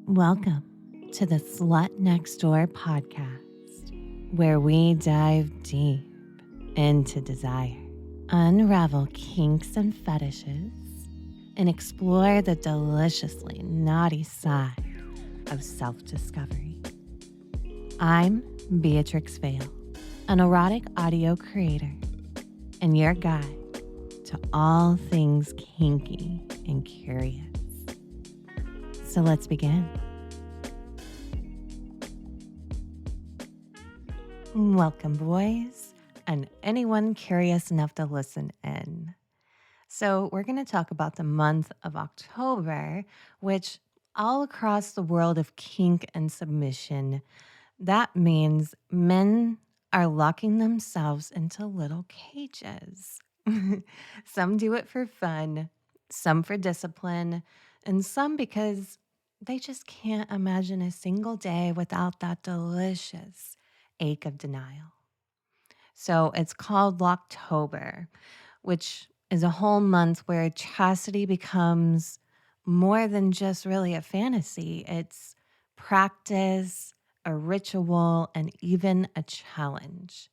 Welcome to the Slut Next Door podcast, where we dive deep into desire, unravel kinks and fetishes, and explore the deliciously naughty side of self-discovery. I'm Beatrix Vale, an erotic audio creator, and your guide to all things kinky and curious. So let's begin. Welcome, boys, and anyone curious enough to listen in. So, we're going to talk about the month of October, which all across the world of kink and submission, that means men are locking themselves into little cages. Some do it for fun, some for discipline, and some because they just can't imagine a single day without that delicious ache of denial. So it's called Locktober, which is a whole month where chastity becomes more than just really a fantasy. It's practice, a ritual, and even a challenge.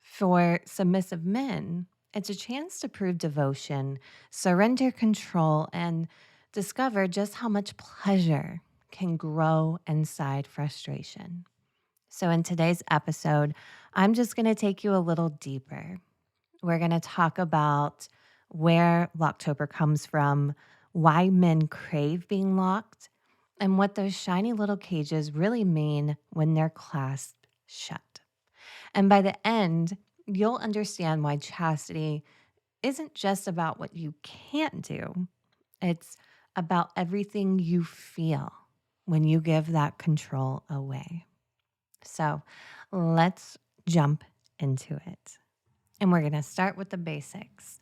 For submissive men, it's a chance to prove devotion, surrender control, and discover just how much pleasure can grow inside frustration. So, in today's episode, I'm just going to take you a little deeper. We're going to talk about where Locktober comes from, why men crave being locked, and what those shiny little cages really mean when they're clasped shut. And by the end, you'll understand why chastity isn't just about what you can't do, it's about everything you feel when you give that control away. So let's jump into it. And we're going to start with the basics.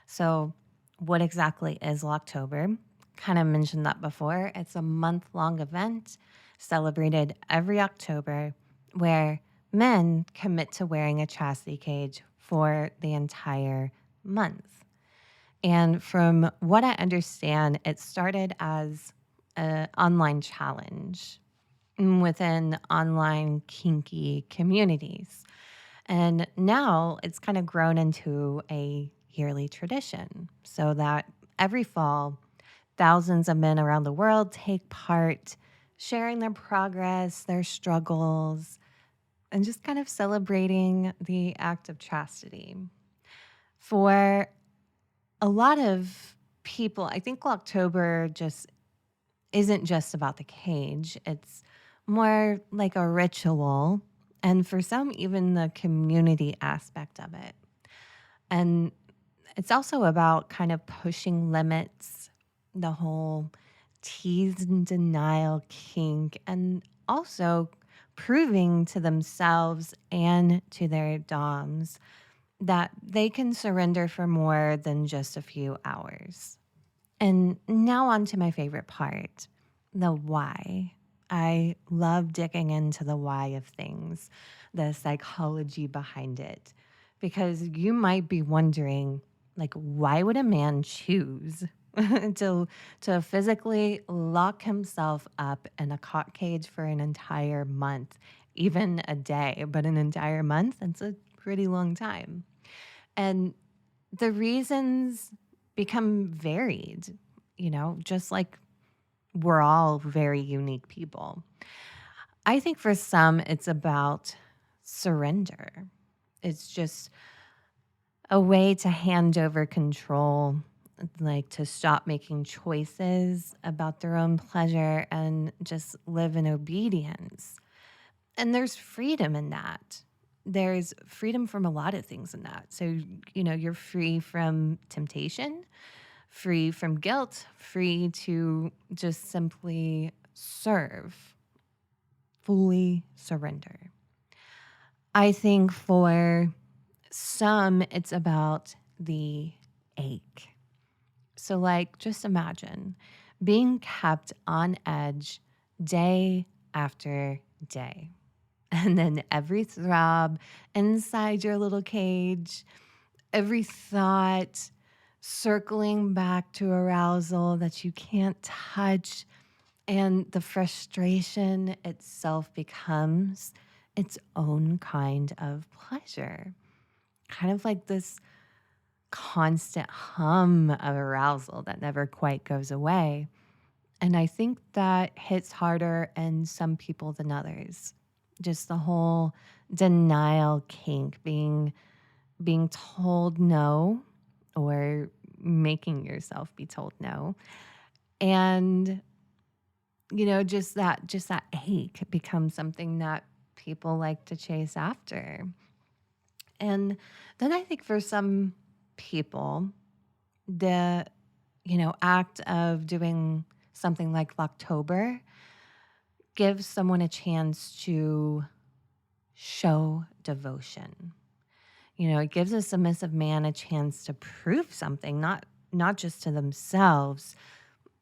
So, what exactly is Locktober? Kind of mentioned that before. It's a month-long event celebrated every October where men commit to wearing a chastity cage for the entire month. And from what I understand, it started as an online challenge within online kinky communities. And now it's kind of grown into a yearly tradition so that every fall, thousands of men around the world take part, sharing their progress, their struggles, and just kind of celebrating the act of chastity. For a lot of people, I think October just isn't just about the cage. It's more like a ritual, and for some, even the community aspect of it. And it's also about kind of pushing limits, the whole tease and denial kink, and also proving to themselves and to their doms that they can surrender for more than just a few hours. And now on to my favorite part, the why. I love digging into the why of things, the psychology behind it, because you might be wondering, like, why would a man choose to physically lock himself up in a cock cage for an entire month, even a day, but an entire month? That's a pretty long time. And the reasons become varied, just like we're all very unique people. I think for some, it's about surrender. It's just a way to hand over control, like to stop making choices about their own pleasure and just live in obedience. And there's freedom in that. There's freedom from a lot of things in that. So, you're free from temptation, free from guilt, free to just simply serve, fully surrender. I think for some, it's about the ache. So, like, just imagine being kept on edge day after day. And then every throb inside your little cage, every thought circling back to arousal that you can't touch, And the frustration itself becomes its own kind of pleasure, kind of like this constant hum of arousal that never quite goes away. And I think that hits harder in some people than others. Just the whole denial kink, being told no or making yourself be told no. And just that ache becomes something that people like to chase after. And then I think for some people, the act of doing something like Locktober gives someone a chance to show devotion. It gives a submissive man a chance to prove something, not just to themselves,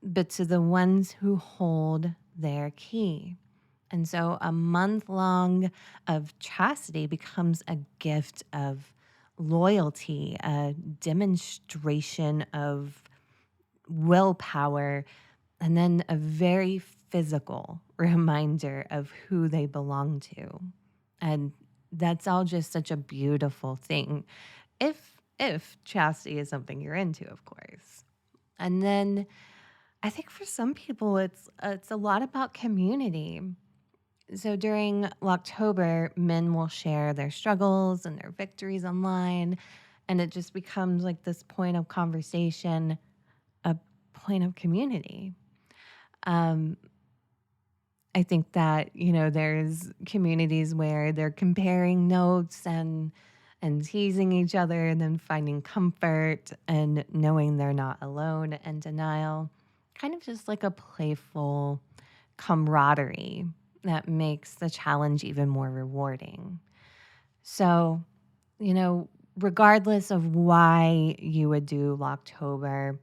but to the ones who hold their key. And so a month long of chastity becomes a gift of loyalty, a demonstration of willpower, and then a very physical reminder of who they belong to. And that's all just such a beautiful thing. If chastity is something you're into, of course. And then I think for some people it's a lot about community. So during Locktober, men will share their struggles and their victories online, and it just becomes like this point of conversation, a point of community. Um, I think that, there's communities where they're comparing notes and teasing each other and then finding comfort and knowing they're not alone and denial. Kind of just like a playful camaraderie that makes the challenge even more rewarding. So, you know, regardless of why you would do Locktober,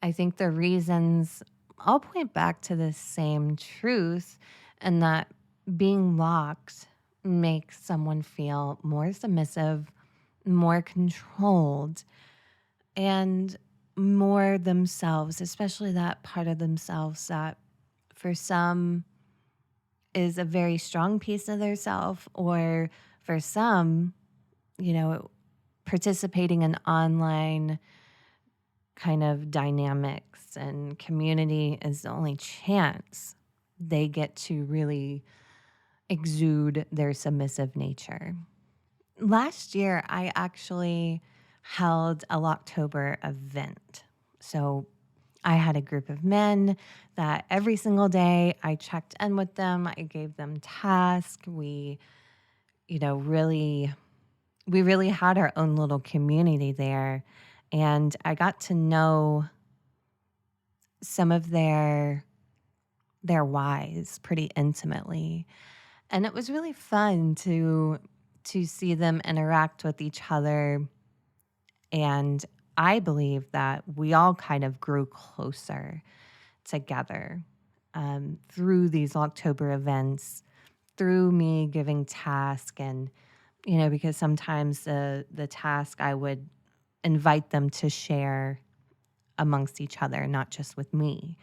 I think the reasons all point back to the same truth, and that being locked makes someone feel more submissive, more controlled, and more themselves, especially that part of themselves that for some is a very strong piece of their self, or for some, participating in online kind of dynamics and community is the only chance they get to really exude their submissive nature. Last year, I actually held a Locktober event. So I had a group of men that every single day I checked in with them. I gave them tasks. Really, we really had our own little community there. And I got to know some of their whys pretty intimately. And it was really fun to see them interact with each other. And I believe that we all kind of grew closer together through these October events, through me giving task, and because sometimes the task I would invite them to share amongst each other, not just with me.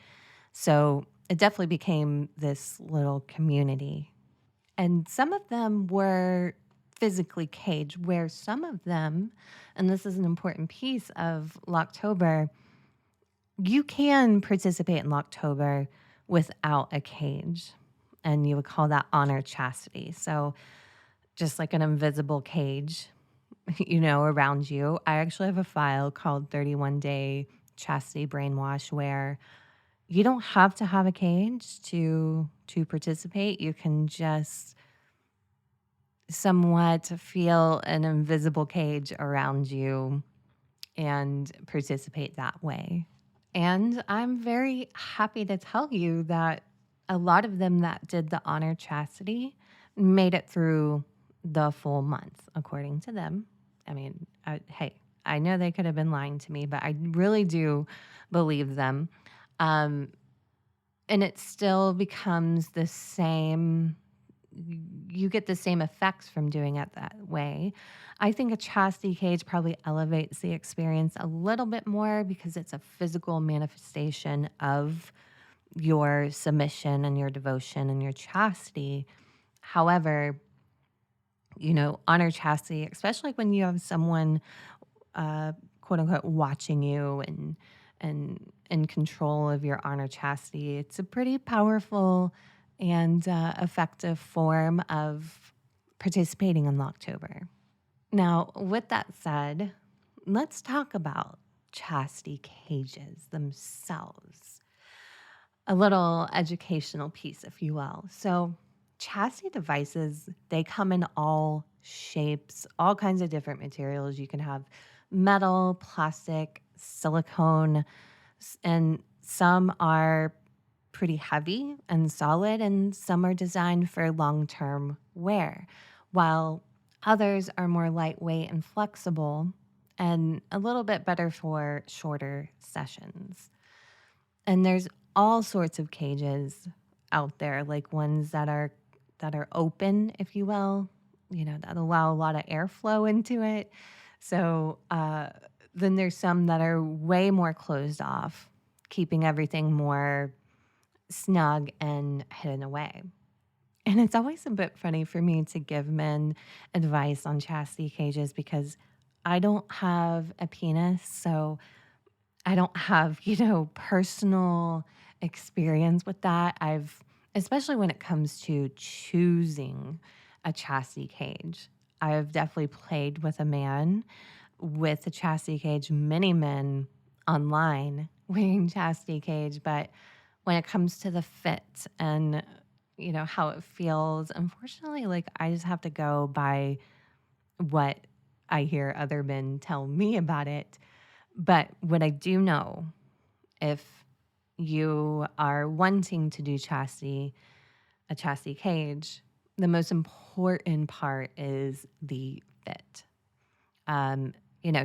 So it definitely became this little community. And some of them were physically caged, where some of them, and this is an important piece of Locktober, you can participate in Locktober without a cage. And you would call that honor chastity. So just like an invisible cage, around you. I actually have a file called 31 Day Chastity Brainwash where you don't have to have a cage to participate. You can just somewhat feel an invisible cage around you and participate that way. And I'm very happy to tell you that a lot of them that did the honor chastity made it through the full month, according to them. I mean, hey, I know they could have been lying to me, but I really do believe them. Um, and it still becomes the same, you get the same effects from doing it that way. I think a chastity cage probably elevates the experience a little bit more because it's a physical manifestation of your submission and your devotion and your chastity. However, honor chastity, especially when you have someone, quote unquote, watching you and in control of your honor chastity. It's a pretty powerful and effective form of participating in Locktober. Now, with that said, let's talk about chastity cages themselves. A little educational piece, if you will. So, chastity devices, they come in all shapes, all kinds of different materials. You can have metal, plastic, silicone, and some are pretty heavy and solid, and some are designed for long term wear, while others are more lightweight and flexible and a little bit better for shorter sessions. And there's all sorts of cages out there, like ones that are open, if you will, that allow a lot of airflow into it. So then there's some that are way more closed off, keeping everything more snug and hidden away. And it's always a bit funny for me to give men advice on chastity cages because I don't have a penis. So I don't have, personal experience with that. Especially when it comes to choosing a chastity cage, I've definitely played with a man with a chastity cage, many men online wearing chastity cage, but when it comes to the fit and how it feels, unfortunately, like I just have to go by what I hear other men tell me about it. But what I do know, if you are wanting to do chastity, a chastity cage, the most important part is the fit.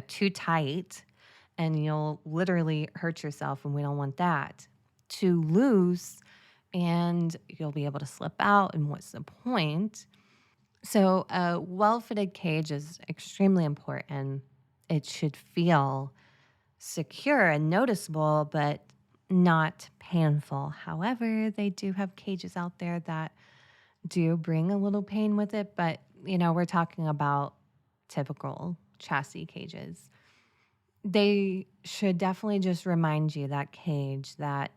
Too tight and you'll literally hurt yourself, and we don't want that. Too loose and you'll be able to slip out, and what's the point? So, a well fitted cage is extremely important. It should feel secure and noticeable, but not painful. However, they do have cages out there that do bring a little pain with it, but we're talking about typical chassis cages. They should definitely just remind you, that cage, that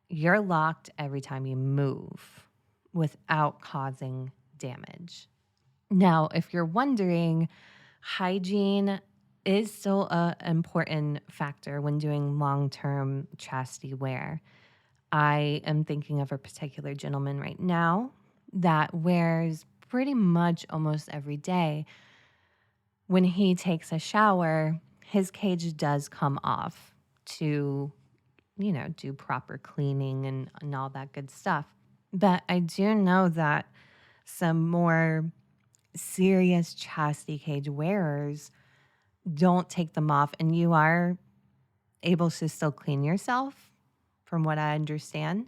you're locked every time you move without causing damage. Now, if you're wondering, hygiene is still an important factor when doing long term chastity wear. I am thinking of a particular gentleman right now that wears pretty much almost every day. When he takes a shower, his cage does come off to, do proper cleaning and all that good stuff. But I do know that some more serious chastity cage wearers don't take them off, and you are able to still clean yourself, from what I understand.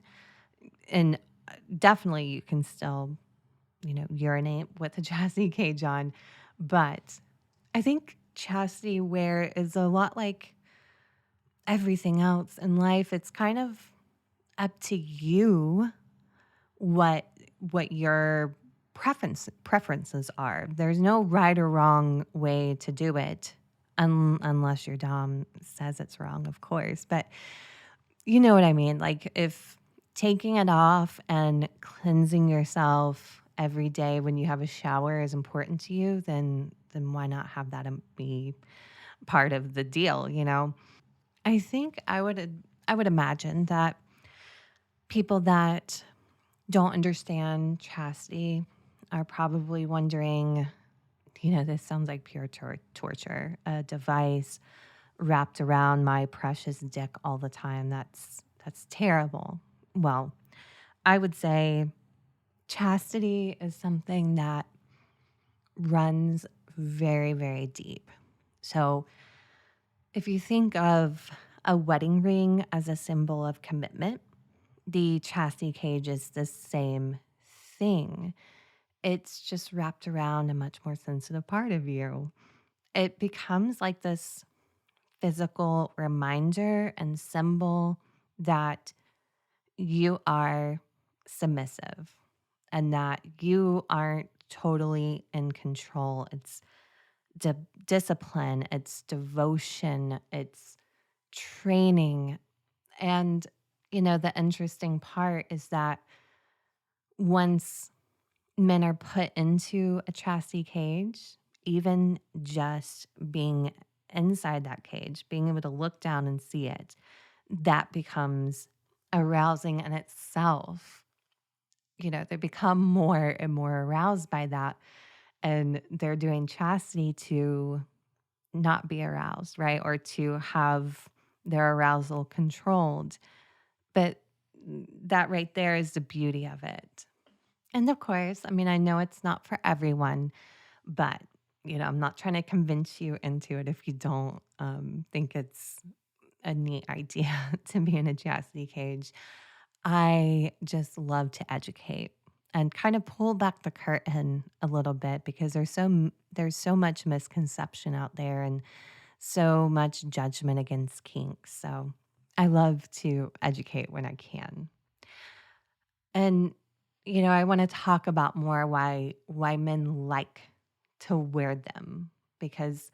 And definitely you can still, urinate with a chastity cage on. But I think chastity wear is a lot like everything else in life. It's kind of up to you what your preferences are. There's no right or wrong way to do it, unless your dom says it's wrong, of course. But you know what I mean? Like, if taking it off and cleansing yourself every day when you have a shower is important to you, then why not have that be part of the deal, I think I would imagine that people that don't understand chastity are probably wondering, this sounds like pure torture, a device wrapped around my precious dick all the time. That's terrible. Well, I would say chastity is something that runs very, very deep. So, if you think of a wedding ring as a symbol of commitment, the chastity cage is the same thing. It's just wrapped around a much more sensitive part of you. It becomes like this physical reminder and symbol that you are submissive and that you aren't totally in control. It's discipline, it's devotion, it's training. And, the interesting part is that once men are put into a chastity cage, even just being inside that cage, being able to look down and see it, that becomes arousing in itself. They become more and more aroused by that. And they're doing chastity to not be aroused, right? Or to have their arousal controlled. But that right there is the beauty of it. And of course, I mean, I know it's not for everyone, but I'm not trying to convince you into it if you don't think it's a neat idea to be in a chastity cage. I just love to educate and kind of pull back the curtain a little bit because there's so much misconception out there and so much judgment against kinks. So I love to educate when I can. And I want to talk about more why men like to wear them because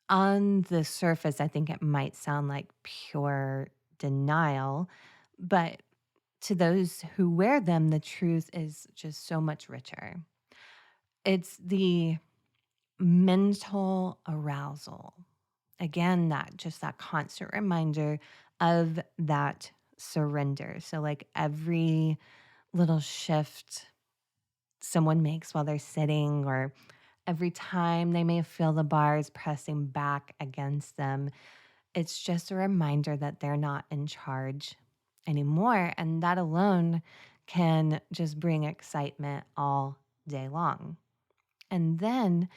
on the surface I think it might sound like pure denial, but to those who wear them the truth is just so much richer. It's the mental arousal. Again, that constant reminder of that surrender. So like every little shift someone makes while they're sitting, or every time they may feel the bars pressing back against them, it's just a reminder that they're not in charge anymore. And that alone can just bring excitement all day long. And then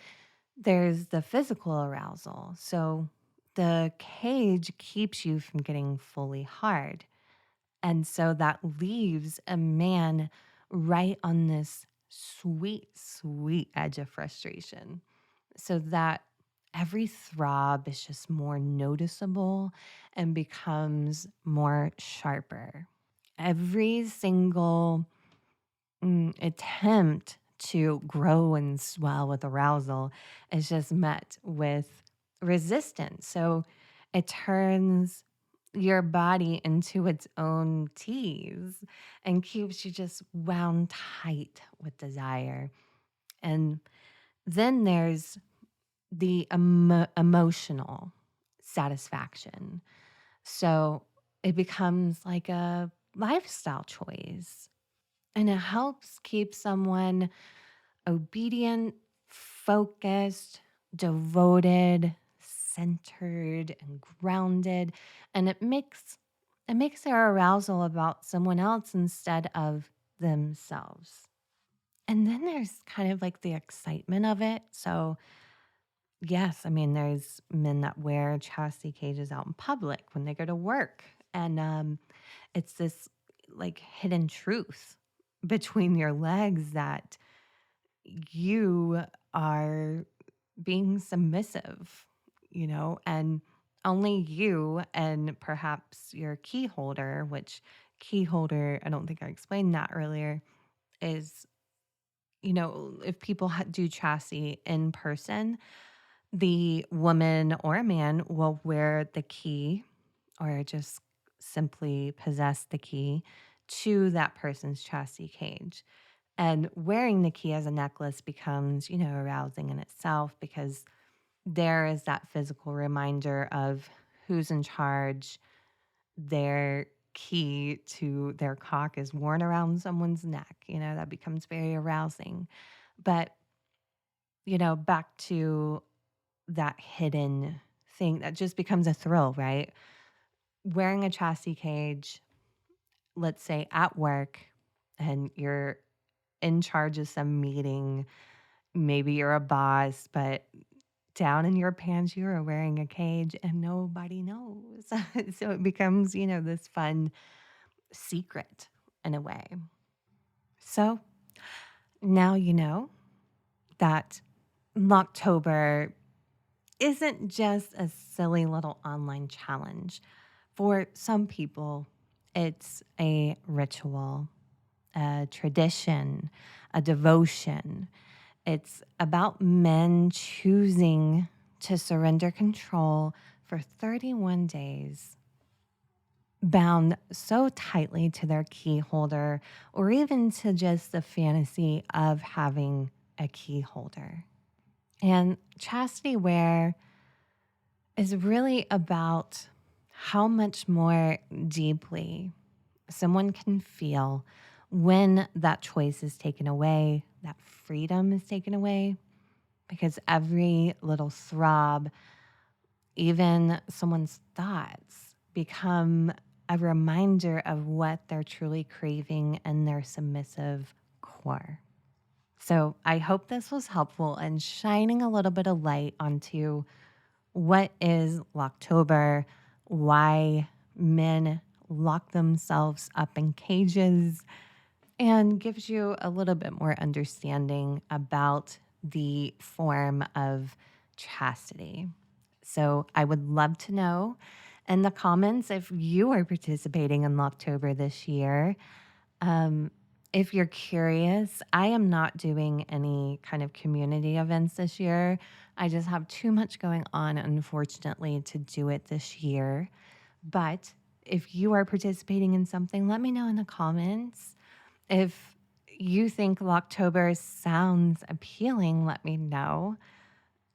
there's the physical arousal. So the cage keeps you from getting fully hard. And so that leaves a man right on this sweet, sweet edge of frustration. So that every throb is just more noticeable and becomes more sharper. Every single attempt to grow and swell with arousal is just met with resistance. So it turns your body into its own tease and keeps you just wound tight with desire. And then there's the emotional satisfaction. So it becomes like a lifestyle choice and it helps keep someone obedient, focused, devoted, centered, and grounded. And it makes their arousal about someone else instead of themselves. And then there's kind of like the excitement of it. So, yes, I mean, there's men that wear chastity cages out in public when they go to work. And it's this like hidden truth between your legs that you are being submissive, and only you and perhaps your key holder, which key holder, I don't think I explained that earlier, is, if people do chastity in person, the woman or man will wear the key or just simply possess the key to that person's chastity cage. And wearing the key as a necklace becomes, arousing in itself because there is that physical reminder of who's in charge. Their key to their cock is worn around someone's neck. That becomes very arousing. But, back to that hidden thing that just becomes a thrill, right? Wearing a chastity cage, let's say at work, and you're in charge of some meeting. Maybe you're a boss, but down in your pants, you are wearing a cage and nobody knows. So it becomes, this fun secret in a way. So now you know that Locktober isn't just a silly little online challenge. For some people, it's a ritual, a tradition, a devotion. It's about men choosing to surrender control for 31 days, bound so tightly to their key holder, or even to just the fantasy of having a key holder. And chastity wear is really about how much more deeply someone can feel when that choice is taken away, that freedom is taken away, because every little throb, even someone's thoughts, become a reminder of what they're truly craving in their submissive core. So I hope this was helpful in shining a little bit of light onto what is Locktober, why men lock themselves up in cages, and gives you a little bit more understanding about the form of chastity. So I would love to know in the comments if you are participating in Locktober this year. If you're curious, I am not doing any kind of community events this year. I just have too much going on, unfortunately, to do it this year. But if you are participating in something, let me know in the comments. If you think Locktober sounds appealing, let me know.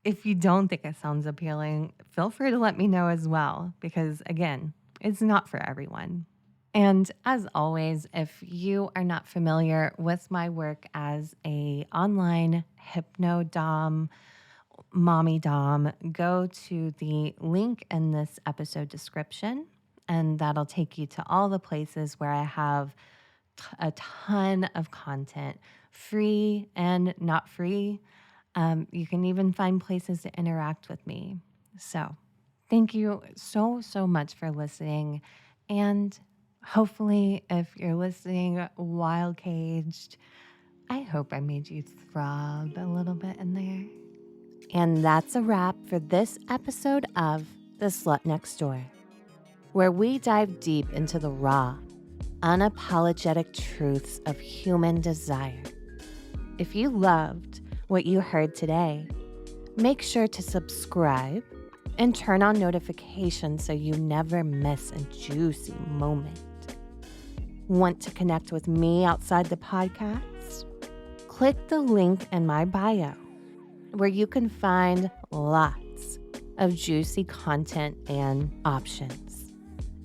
If you don't think it sounds appealing, feel free to let me know as well, because again, it's not for everyone. And as always, if you are not familiar with my work as a online hypno dom, mommy dom, go to the link in this episode description, and that'll take you to all the places where I have a ton of content, free and not free. You can even find places to interact with me. So thank you so, so much for listening. And hopefully, if you're listening while caged, I hope I made you throb a little bit in there. And that's a wrap for this episode of The Slut Next Door, where we dive deep into the raw, unapologetic truths of human desire. If you loved what you heard today, make sure to subscribe and turn on notifications so you never miss a juicy moment. Want to connect with me outside the podcast? Click the link in my bio, where you can find lots of juicy content and options.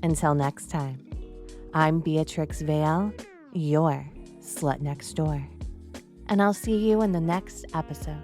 Until next time, I'm Beatrix Vale, your slut next door. And I'll see you in the next episode.